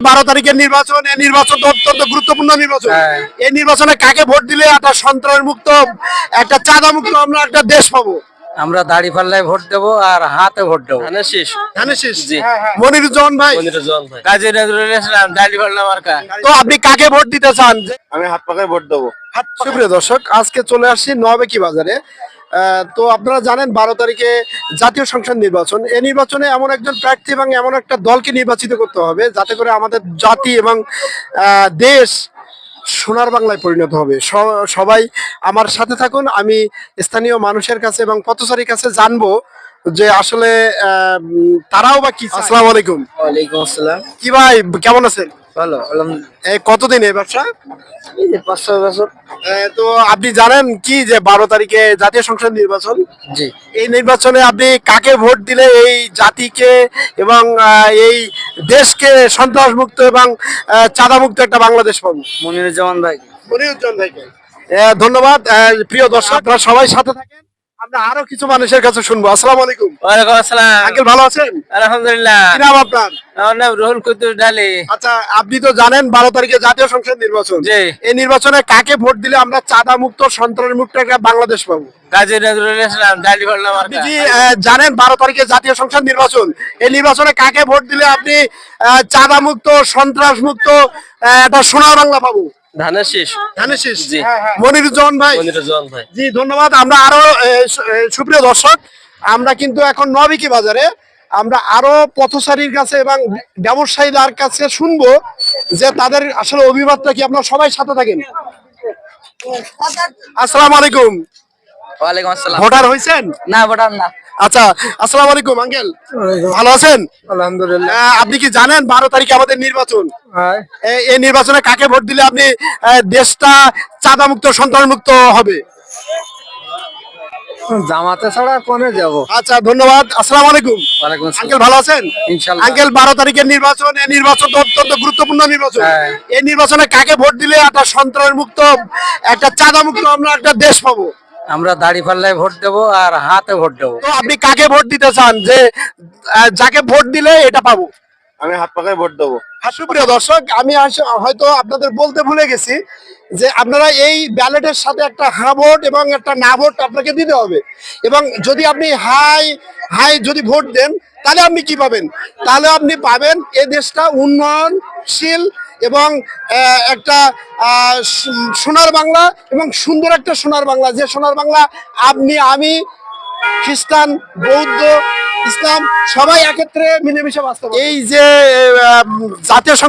12 তারিখের নির্বাচন, এই নির্বাচন তো অত্যন্ত গুরুত্বপূর্ণ নির্বাচন। এই নির্বাচনে কাকে ভোট দিলে একটা সন্ত্রাস মুক্ত, একটা চাঁদা মুক্ত আমরা একটা দেশ পাবো? আমরা দাড়ি পাল্লায় ভোট দেবো আর হাতে ভোট দেবো। মনিরুজ্জামান ভাই, কাজী নজরুল ইসলাম, দাড়ি পাল্লা মার্কা। তো আপনি কাকে ভোট দিতে চান? আমি হাত পাকায় ভোট দেবো। সুপ্রিয় দর্শক, আজকে চলে আসছি নয়াবেকি বাজারে। তো আপনারা জানেন 12 তারিখে জাতীয় সংসদ নির্বাচন। এই নির্বাচনে এমন একজন প্রার্থী এবং এমন একটা দলকে নির্বাচিত করতে হবে যাতে করে আমাদের জাতি এবং দেশ সোনার বাংলায় পরিণত হবে। সবাই আমার সাথে থাকুন, আমি স্থানীয় মানুষের কাছে এবং পথচারীর কাছে জানবো যে আসলে তারাও বা কি। আসসালামু আলাইকুম। ওয়ালাইকুম আসসালাম। কি ভাই, কেমন আছেন? ভালো, আলহামদুলিল্লাহ। এই কতদিন এই ব্যবসা? এই যে 5-6 বছর। তো আপনি জানেন কি যে 12 তারিখে জাতীয় সংসদ নির্বাচন? জি। এই নির্বাচনে আপনি কাকে ভোট দিলে এই জাতিকে এবং এই দেশকে সন্ত্রাস মুক্ত এবং চাঁদা মুক্ত একটা বাংলাদেশ পাবো? মনিরুজ্জামান ভাই। মনিরুজ্জামান ভাইকে ধন্যবাদ। প্রিয় দর্শক, আপনারা সবাই সাথে থাকেন, আমরা আরো কিছু মানুষের কাছে শুনবো। আসসালামু আলাইকুম। ওয়ালাইকুম আসসালাম। আঙ্কেল, ভালো আছেন? আলহামদুলিল্লাহ। কি নাম আপনার? আমার নাম রুহুল কুদ্দুস ডালি। আচ্ছা, আপনি তো জানেন 12 তারিখে জাতীয় সংসদ নির্বাচন। জি। এই নির্বাচনে কাকে ভোট দিলে আমরা চাঁদা মুক্ত, সন্ত্রাস মুক্ত একটা বাংলাদেশ পাবো? কাজী নজরুল ইসলাম, দাড়ি পাল্লা মার্কা। আপনি জানেন 12 তারিখে জাতীয় সংসদ নির্বাচন। এই নির্বাচনে কাকে ভোট দিলে আপনি চাঁদা মুক্ত, সন্ত্রাস মুক্ত একটা সোনার বাংলা পাবো? ধানের শীষ। ধানের শীষ। জি। মনিরুজ্জামান ভাই। মনিরুজ্জামান ভাই। জি, ধন্যবাদ। আমরা আরো সুপ্রিয় দর্শক, আমরা কিন্তু এখন নয়াবেকি বাজারে আমরা আরো পথচারীর কাছে এবং ব্যবসায়ীদের কাছে শুনবো যে তাদের আসলে অভিমতটা কি। আপনারা সবাই সাথে থাকেন। আসসালামু আলাইকুম। ওয়ালাইকুম আসসালাম। ভোটার হয়েছেন? না, ভোটার না। আচ্ছা, আসসালামু আলাইকুম আঙ্কেল, ভালো আছেন? আলহামদুলিল্লাহ। আপনি কি জানেন 12 তারিখে আমাদের নির্বাচন? এই নির্বাচনে কাকে ভোট দিলে আপনি দেশটা চাঁদা মুক্ত, সন্ত্রাস মুক্ত হবে? জামাতে ছাড়া কোনে যাব? আচ্ছা, ধন্যবাদ। আসসালামু আলাইকুম। ওয়ালাইকুম আসসালাম। আঙ্কেল, ভালো আছেন? ইনশাআল্লাহ। আঙ্কেল, 12 তারিখের নির্বাচন, এই নির্বাচন তো অত্যন্ত গুরুত্বপূর্ণ নির্বাচন। হ্যাঁ। এই নির্বাচনে কাকে ভোট দিলে একটা সন্ত্রাস মুক্ত, একটা চাঁদা মুক্ত আমরা একটা দেশ পাবো? আমরা দাড়ি পাল্লায় ভোট দেবো আর হাতে ভোট দেবো। তো আপনি কাকে ভোট দিতে চান যে যাকে ভোট দিলে এটা পাবো? আমি হাত পাকায় ভোট দেবো। সুপ্রিয় দর্শক, আমি হয়তো আপনাদের বলতে ভুলে গেছি যে আপনারা এই ব্যালটের সাথে একটা হ্যাঁ ভোট এবং একটা না ভোট আপনাকে দিতে হবে। এবং যদি আপনি হাই হাই যদি ভোট দেন তাহলে আপনি কি পাবেন? তাহলে আপনি পাবেন এ দেশটা উন্নয়নশীল এবং একটা সোনার বাংলা এবং সুন্দর একটা সোনার বাংলা, যে সোনার বাংলা আপনি, আমি, খ্রিস্টান, বৌদ্ধ, ইসলাম সবাই একত্রে মিলেমিশে বাঁচতে পারবো। এই যে জাতীয়